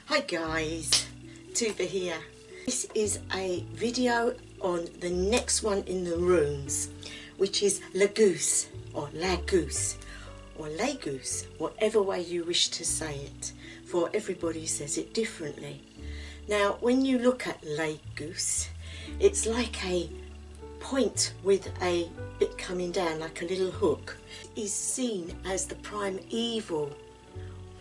Hi guys, Tuva here. This is a video on the next one in the runes, which is Laguz or Lagus or Lagus, whatever way you wish to say it, for everybody says it differently. Now when you look at Lagus, it's like a point with a bit coming down, like a little hook. It is seen as the primeval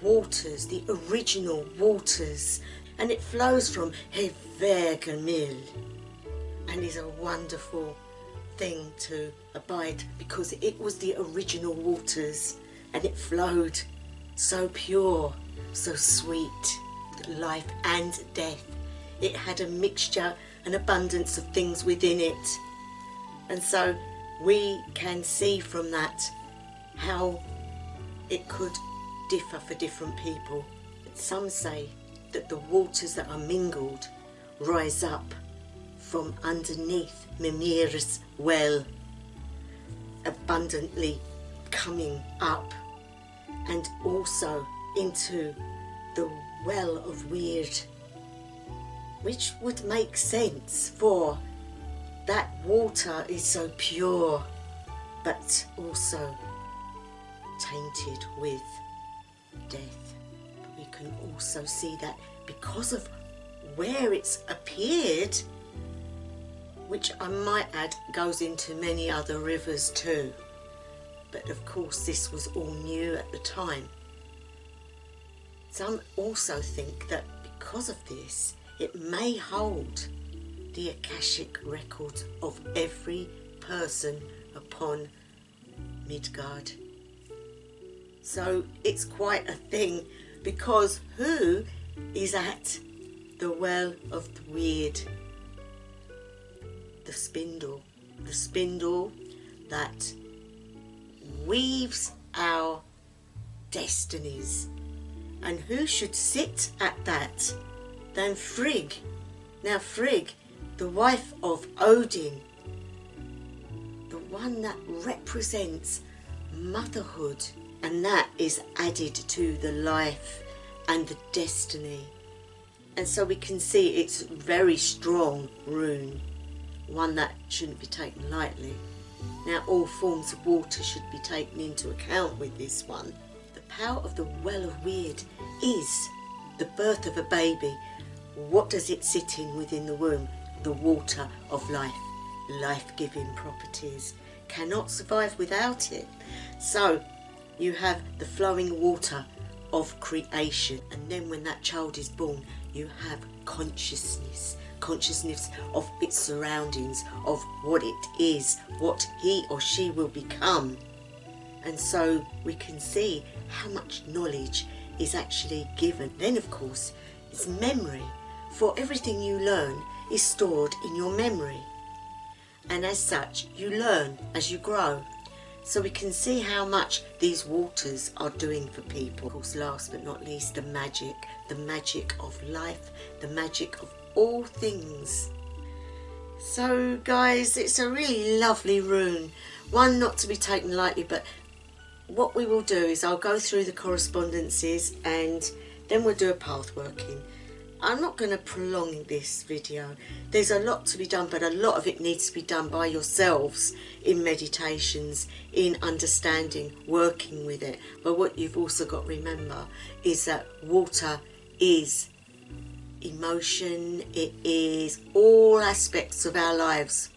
waters, the original waters, and it flows from Hevergamil and is a wonderful thing to abide because it was the original waters and it flowed so pure, so sweet, life and death. It had a mixture, an abundance of things within it, and so we can see from that how it could differ for different people. Some say that the waters that are mingled rise up from underneath Mimir's well, abundantly coming up and also into the well of weird, which would make sense, for that water is so pure but also tainted with death. But we can also see that because of where it's appeared, which I might add goes into many other rivers too, but of course this was all new at the time. Some also think that because of this it may hold the Akashic records of every person upon Midgard. So it's quite a thing, because who is at the well of the weird? The spindle that weaves our destinies. And who should sit at that than Frigg? Now Frigg, the wife of Odin, the one that represents motherhood, and that is added to the life and the destiny. And so we can see it's a very strong rune, one that shouldn't be taken lightly. Now all forms of water should be taken into account with this one. The power of the well of weird is the birth of a baby. What does it sit in within the womb? The water of life, life-giving properties. Cannot survive without it. So you have the flowing water of creation, and then when that child is born you have consciousness of its surroundings, of what it is, what he or she will become. And so we can see how much knowledge is actually given. Then of course it's memory, for everything you learn is stored in your memory, and as such you learn as you grow. So we can see how much these waters are doing for people. Of course, last but not least, the magic of life, the magic of all things. So guys, it's a really lovely rune, one not to be taken lightly, but what we will do is I'll go through the correspondences and then we'll do a path working. I'm not going to prolong this video. There's a lot to be done, but a lot of it needs to be done by yourselves in meditations, in understanding, working with it. But what you've also got to remember is that water is emotion, it is all aspects of our lives,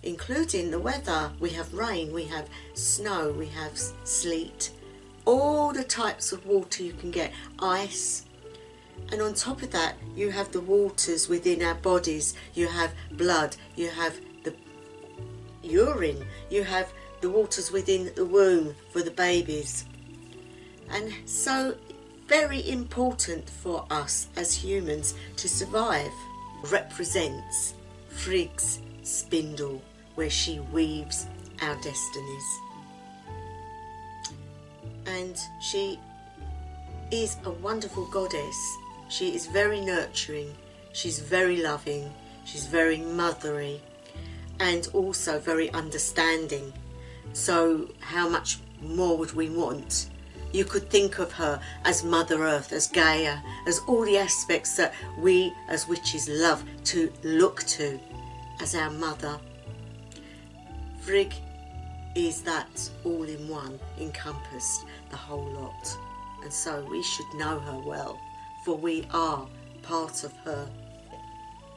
including the weather. We have rain, we have snow, we have sleet, all the types of water you can get, ice. And on top of that you have the waters within our bodies. You have blood, you have the urine, you have the waters within the womb for the babies. And so very important for us as humans to survive. Represents Frigg's spindle, where she weaves our destinies. And she is a wonderful goddess. She is very nurturing, she's very loving, she's very mothery, and also very understanding. So how much more would we want? You could think of her as Mother Earth, as Gaia, as all the aspects that we as witches love to look to as our mother. Frigg is that all in one, encompassed the whole lot. And so we should know her well, for we are part of her.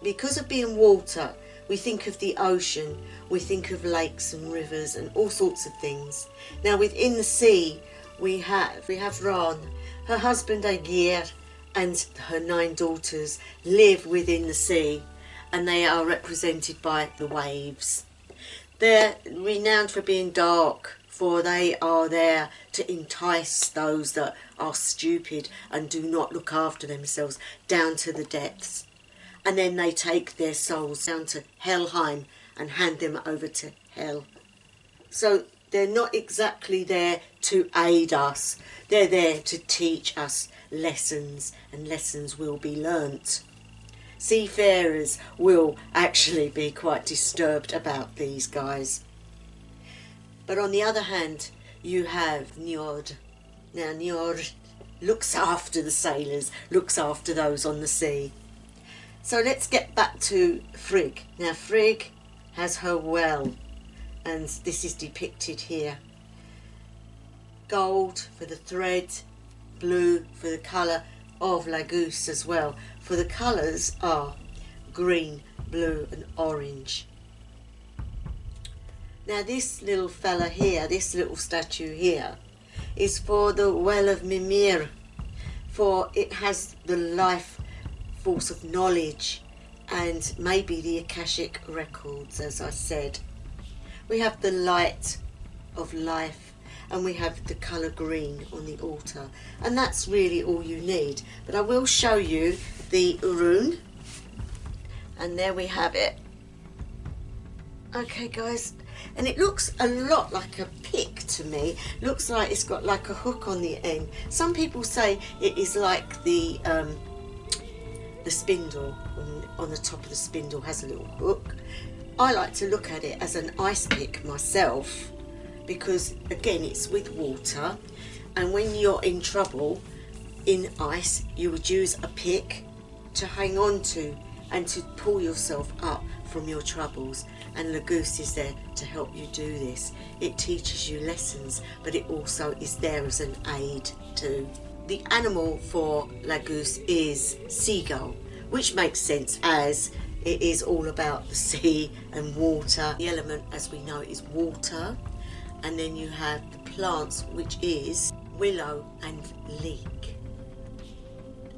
Because of being water, we think of the ocean, we think of lakes and rivers and all sorts of things. Now within the sea, we have Rune, her husband Aegir, and her 9 daughters live within the sea, and they are represented by the waves. They're renowned for being dark, for they are there to entice those that are stupid and do not look after themselves down to the depths. And then they take their souls down to Helheim and hand them over to hell. So they're not exactly there to aid us. They're there to teach us lessons, and lessons will be learnt. Seafarers will actually be quite disturbed about these guys. But on the other hand, you have Njord. Now Njord looks after the sailors, looks after those on the sea. So let's get back to Frigg. Now Frigg has her well, and this is depicted here. Gold for the thread, blue for the colour of Lagus as well, for the colours are green, blue and orange. Now this little fella here, this little statue here, is for the well of Mimir, for it has the life force of knowledge and maybe the Akashic records, as I said. We have the light of life, and we have the colour green on the altar, and that's really all you need. But I will show you the rune, and there we have it. Okay guys, and it looks a lot like a pick to me. Looks like it's got like a hook on the end. Some people say it is like the spindle on the top of the spindle has a little hook. I like to look at it as an ice pick myself, because again it's with water, and when you're in trouble in ice you would use a pick to hang on to and to pull yourself up from your troubles, and Lagus is there to help you do this. It teaches you lessons, but it also is there as an aid too. The animal for Lagus is seagull, which makes sense as it is all about the sea and water. The element, as we know, is water, and then you have the plants, which is willow and leek.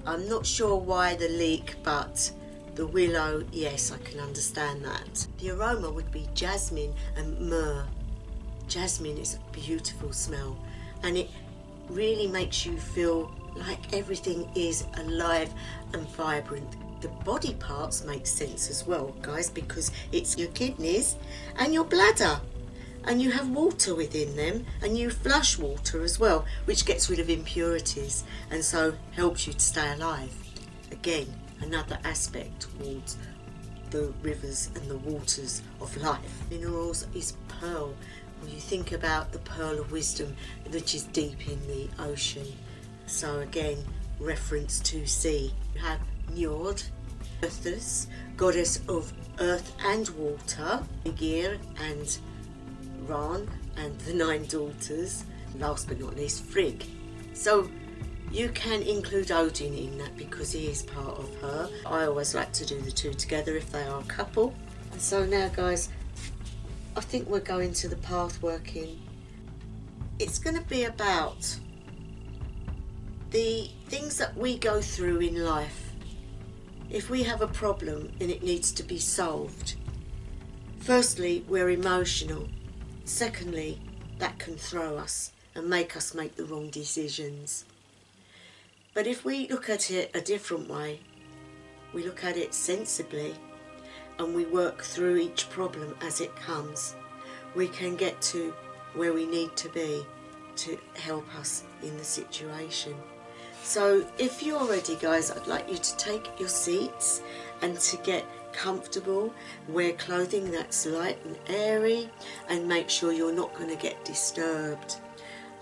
I'm not sure why the leek, but the willow, yes, I can understand that. The aroma would be jasmine and myrrh. Jasmine is a beautiful smell, and it really makes you feel like everything is alive and vibrant. The body parts make sense as well, guys, because it's your kidneys and your bladder, and you have water within them, and you flush water as well, which gets rid of impurities and so helps you to stay alive. Again, another aspect towards the rivers and the waters of life. Minerals is pearl. When you think about the pearl of wisdom, which is deep in the ocean. So again, reference to sea. You have Njord, Earthus, goddess of earth and water, Aegir and Rune and the 9 daughters, last but not least Frigg. So you can include Odin in that because he is part of her. I always like to do the two together if they are a couple. And so now guys, I think we're going to the path working. It's going to be about the things that we go through in life. If we have a problem and it needs to be solved, firstly, we're emotional. Secondly, that can throw us and make us make the wrong decisions. But if we look at it a different way, we look at it sensibly, and we work through each problem as it comes, we can get to where we need to be to help us in the situation. So if you're ready guys, I'd like you to take your seats and to get comfortable, wear clothing that's light and airy, and make sure you're not going to get disturbed.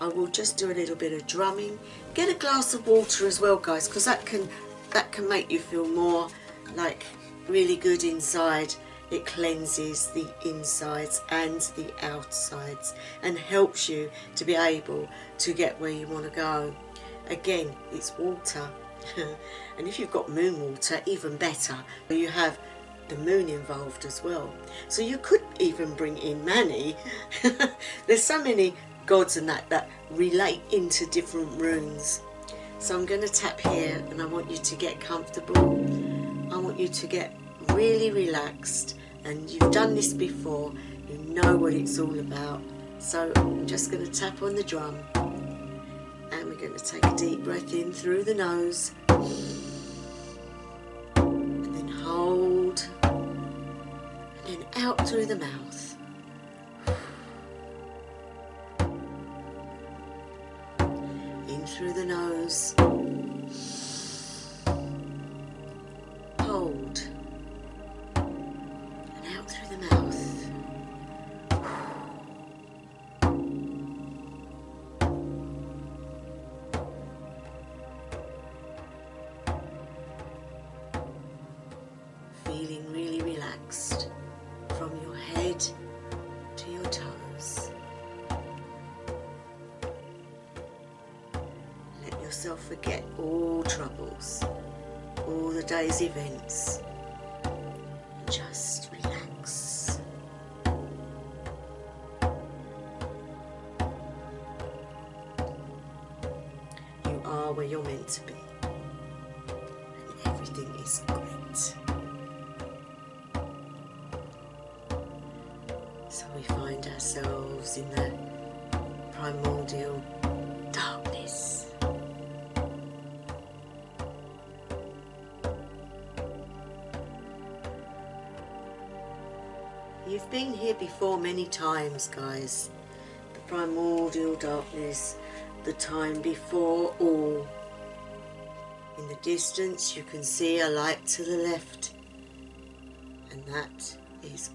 I will just do a little bit of drumming. Get a glass of water as well, guys, because that can make you feel more like really good inside. It cleanses the insides and the outsides and helps you to be able to get where you want to go. Again, it's water. And if you've got moon water, even better. You have the moon involved as well. So you could even bring in Mani. There's so many gods and that relate into different runes. So I'm going to tap here, and I want you to get comfortable. I want you to get really relaxed, and you've done this before, you know what it's all about. So I'm just going to tap on the drum, and we're going to take a deep breath in through the nose, and then hold, and then out through the mouth. In through the nose, hold, and out through the mouth. Feeling really relaxed from your head to your toes. Let yourself forget all troubles, all the day's events. Just relax. You are where you're meant to be, and everything is great. So we find ourselves in the primordial darkness. You've been here before many times, guys. The primordial darkness, the time before all. In the distance you can see a light to the left, and that is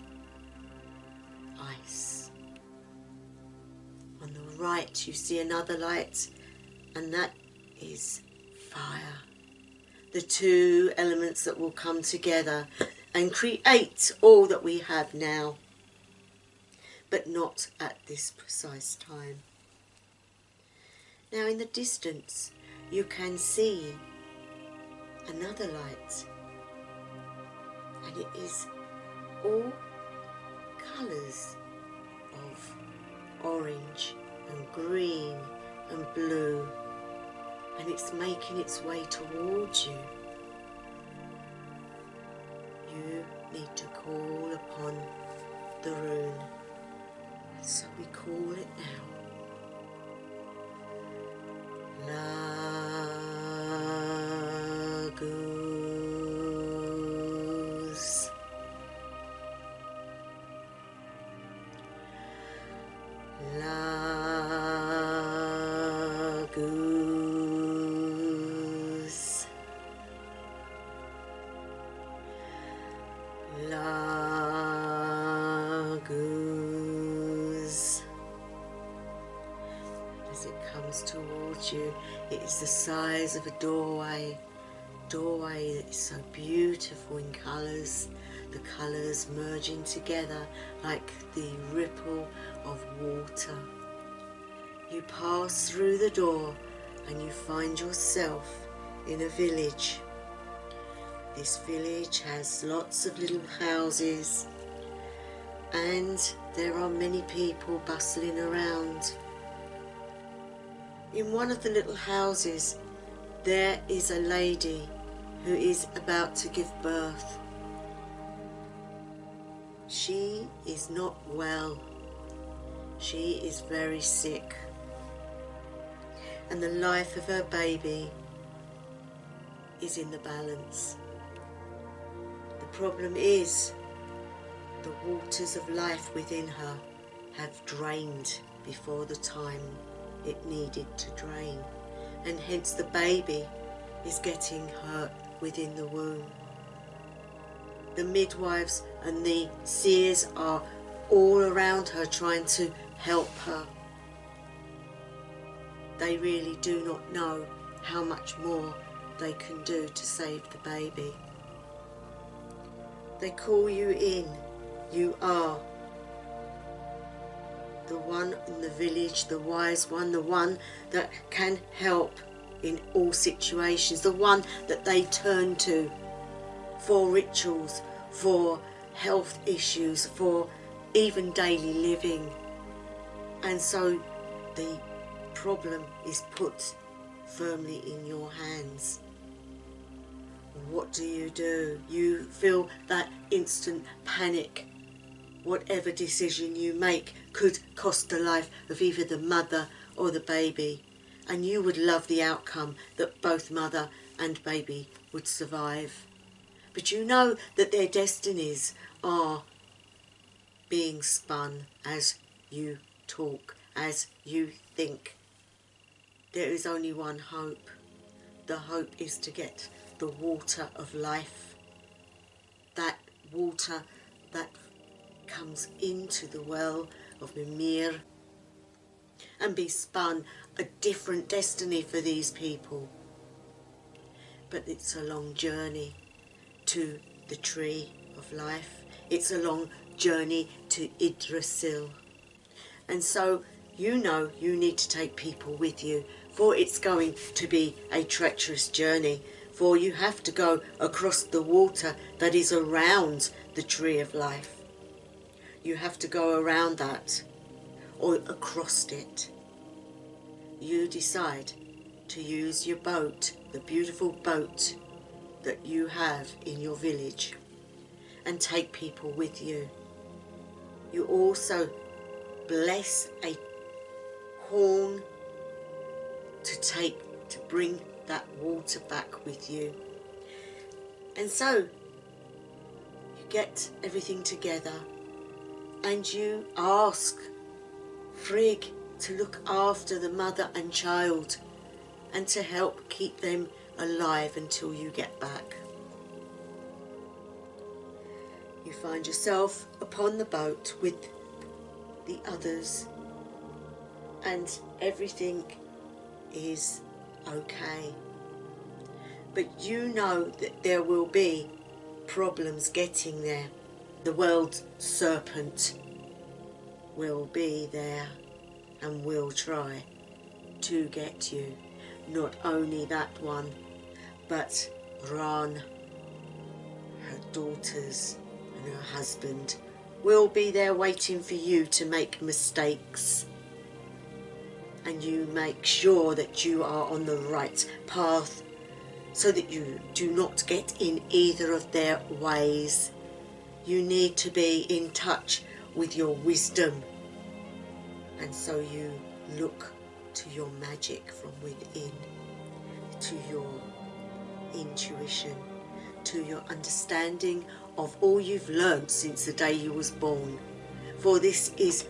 ice. On the right you see another light, and that is fire. The two elements that will come together and create all that we have now, but not at this precise time. Now in the distance you can see another light, and it is all colours of orange and green and blue, and it's making its way towards you. You need to call upon the rune, so we call it now. Laguz. Laguz. Laguz. As it comes towards you, it is the size of a doorway that is so beautiful in colours, the colours merging together like the ripple of water. You pass through the door and you find yourself in a village. This village has lots of little houses, and there are many people bustling around. In one of the little houses there is a lady who is about to give birth. She is not well. She is very sick, and the life of her baby is in the balance. The problem is the waters of life within her have drained before the time it needed to drain, and hence the baby is getting hurt within the womb. The midwives and the seers are all around her trying to help her. they really do not know how much more they can do to save the baby. They call you in. You are the one in the village, the wise one, the one that can help in all situations, the one that they turn to for rituals, for health issues, for even daily living. And so the problem is put firmly in your hands. What do? You feel that instant panic. Whatever decision you make could cost the life of either the mother or the baby, and you would love the outcome that both mother and baby would survive. But you know that their destinies are being spun as you talk, as you think. There is only one hope. The hope is to get the water of life, that water that comes into the well of Mimir, and be spun a different destiny for these people. But it's a long journey to the tree of life. It's a long journey to Yggdrasil. And so you know you need to take people with you, for it's going to be a treacherous journey, for you have to go across the water that is around the tree of life. You have to go around that, or across it. You decide to use your boat, the beautiful boat that you have in your village, and take people with you. You also bless a horn to bring that water back with you. And so you get everything together and you ask Frigg to look after the mother and child and to help keep them alive until you get back. You find yourself upon the boat with the others and everything is okay. But you know that there will be problems getting there. The world serpent will be there and will try to get you. Not only that one, but Rune, her daughters and her husband will be there waiting for you to make mistakes. And you make sure that you are on the right path so that you do not get in either of their ways. You need to be in touch with your wisdom. And so you look to your magic from within, to your intuition, to your understanding of all you've learned since the day you was born. For this is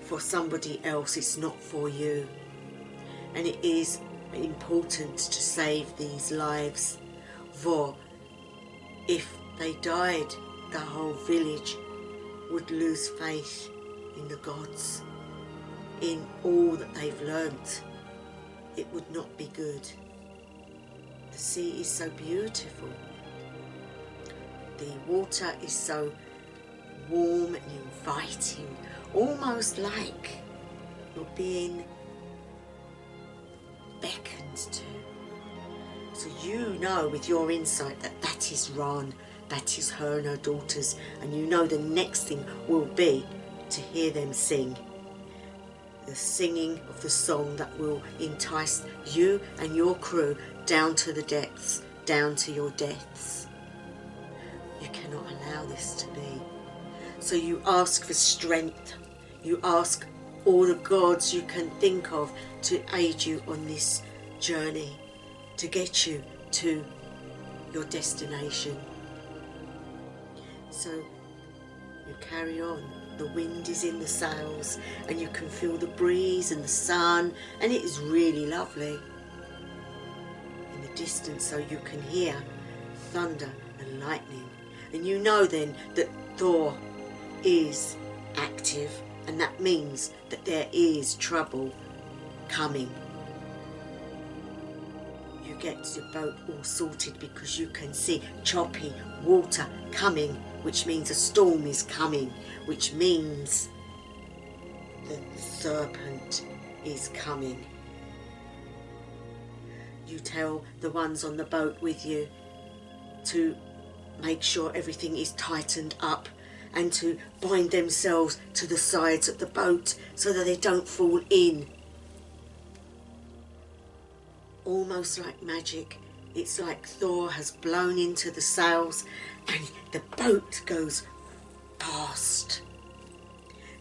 for somebody else, it's not for you. And it is important to save these lives, for if they died, the whole village would lose faith in the gods, in all that they've learnt. It would not be good. The sea is so beautiful. The water is so warm and inviting, almost like you're being beckoned to. So you know with your insight that that is Rune, that is her and her daughters, and you know the next thing will be to hear them sing. The singing of the song that will entice you and your crew down to the depths, down to your deaths. You cannot allow this to be. So you ask for strength. You ask all the gods you can think of to aid you on this journey, to get you to your destination. So you carry on. The wind is in the sails and you can feel the breeze and the sun, and it is really lovely. In the distance, so you can hear thunder and lightning, and you know then that Thor is active, and that means that there is trouble coming you get the boat all sorted, because you can see choppy water coming, which means a storm is coming, which means the serpent is coming. You tell the ones on the boat with you to make sure everything is tightened up and to bind themselves to the sides of the boat so that they don't fall in. Almost like magic, it's like Thor has blown into the sails and the boat goes past.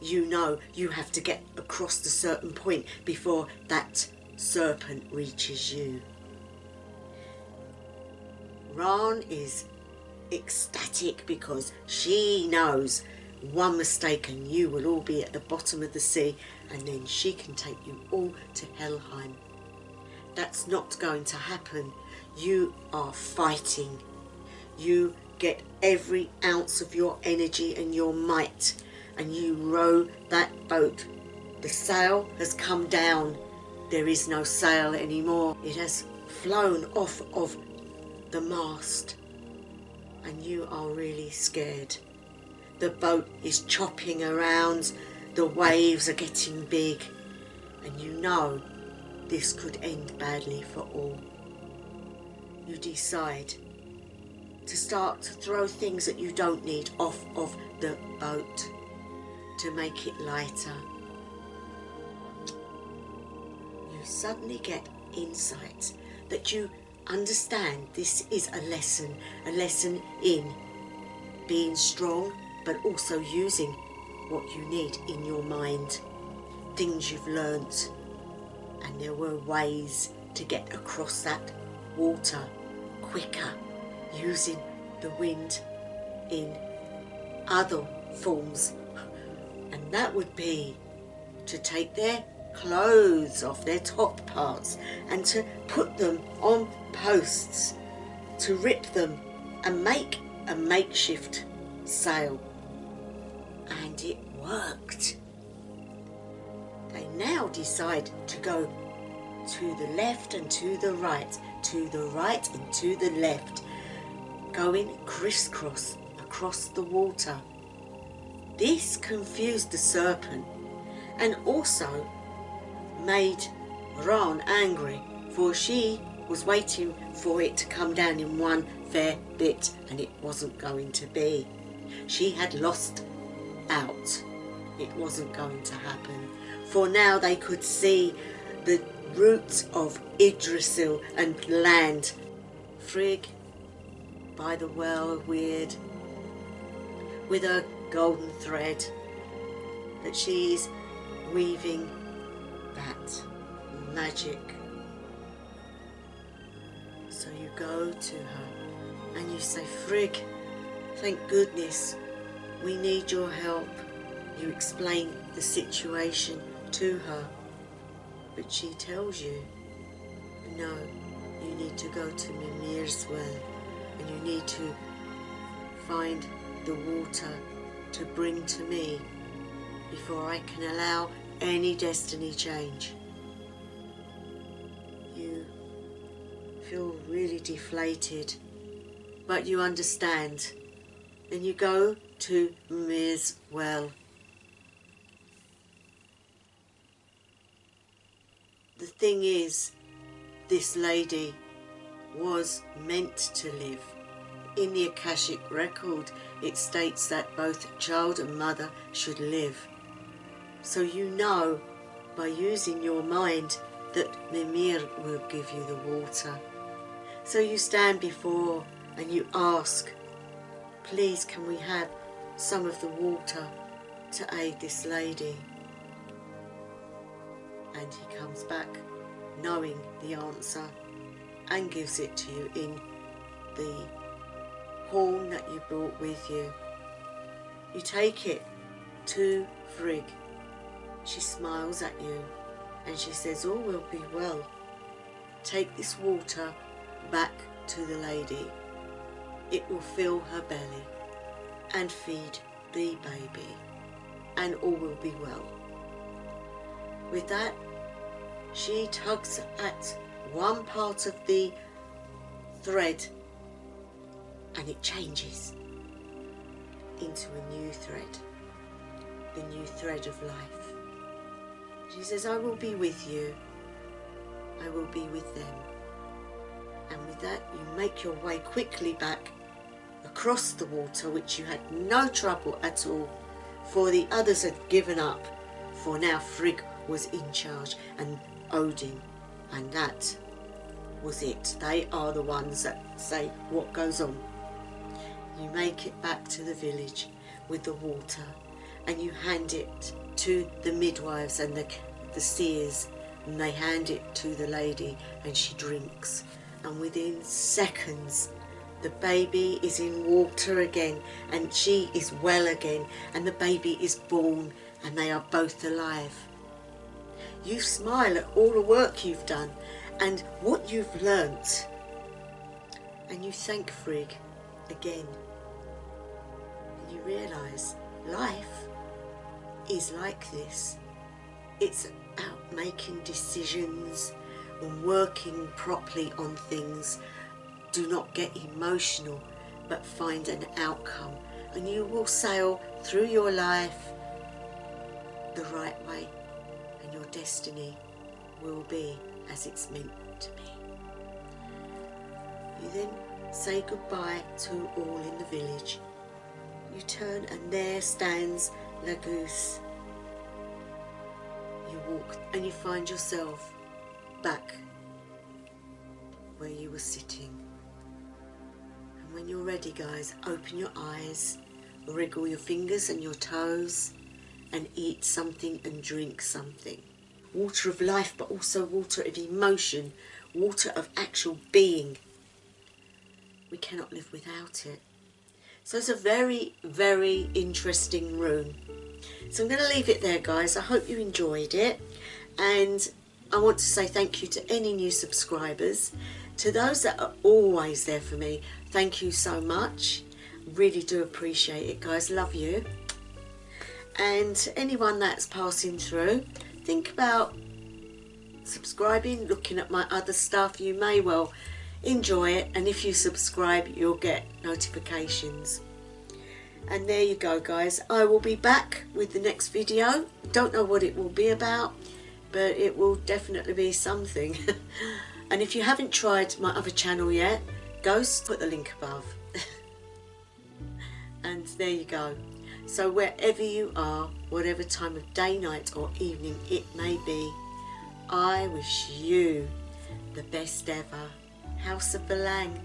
You know you have to get across the certain point before that serpent reaches you. Rune is ecstatic because she knows one mistake and you will all be at the bottom of the sea, and then she can take you all to Helheim. That's not going to happen. You are fighting. You get every ounce of your energy and your might, and you row that boat. The sail has come down. There is no sail anymore. It has flown off of the mast, and you are really scared. The boat is chopping around, the waves are getting big, and you know this could end badly for all. You decide to start to throw things that you don't need off of the boat to make it lighter. You suddenly get insight that you understand this is a lesson in being strong, but also using what you need in your mind, things you've learnt, and there were ways to get across that water quicker using the wind in other forms, and that would be to take their clothes off, their top parts, and to put them on posts, to rip them and make a makeshift sail. And it worked. They now decide to go to the left and to the right, to the right and to the left, going crisscross across the water. This confused the serpent and also made Rune angry, for she was waiting for it to come down in one fair bit, and it wasn't going to be. She had lost out. It wasn't going to happen, for now they could see the roots of Yggdrasil and land. Frigg by the well weird, with a golden thread that she's weaving that magic. So you go to her and you say, Frigg, thank goodness, we need your help. You explain the situation to her, but she tells you, no, you need to go to Mimir's well, and you need to find the water to bring to me before I can allow any destiny change. You feel really deflated, but you understand. Then you go to Mimir's well. The thing is, this lady was meant to live. In the Akashic record, it states that both child and mother should live. So you know, by using your mind, that Mimir will give you the water. So you stand before and you ask, please can we have some of the water to aid this lady? And he comes back knowing the answer and gives it to you in the horn that you brought with you. You take it to Frigg. She smiles at you and she says, all will be well. Take this water back to the lady. It will fill her belly and feed the baby, and all will be well. With that, she tugs at one part of the thread and it changes into a new thread, the new thread of life. She says, I will be with you, I will be with them. And with that you make your way quickly back across the water, which you had no trouble at all, for the others had given up, for now Frigg was in charge and Odin, and that was it. They are the ones that say what goes on. You make it back to the village with the water and you hand it to the midwives and the seers, and they hand it to the lady and she drinks, and within seconds the baby is in water again and she is well again, and the baby is born and they are both alive. You smile at all the work you've done and what you've learnt, and you thank Frigg again, and you realise life is like this. It's about making decisions and working properly on things. Do not get emotional, but find an outcome, and you will sail through your life the right way, and your destiny will be as it's meant to be. You then say goodbye to all in the village. You turn and there stands Lagus. You walk and you find yourself back where you were sitting. And when you're ready, guys, open your eyes, wriggle your fingers and your toes, and eat something and drink something. Water of life, but also water of emotion, water of actual being. We cannot live without it. So it's a very, very interesting rune. So I'm going to leave it there, guys. I hope you enjoyed it. And I want to say thank you to any new subscribers. To those that are always there for me, thank you so much. Really do appreciate it, guys. Love you. And to anyone that's passing through, think about subscribing, looking at my other stuff. You may well enjoy it, and if you subscribe you'll get notifications. And there you go, guys. I will be back with the next video. Don't know what it will be about, but it will definitely be something. And if you haven't tried my other channel yet, go put the link above. And there you go. So wherever you are, whatever time of day, night or evening it may be, I wish you the best ever. House of the Lang.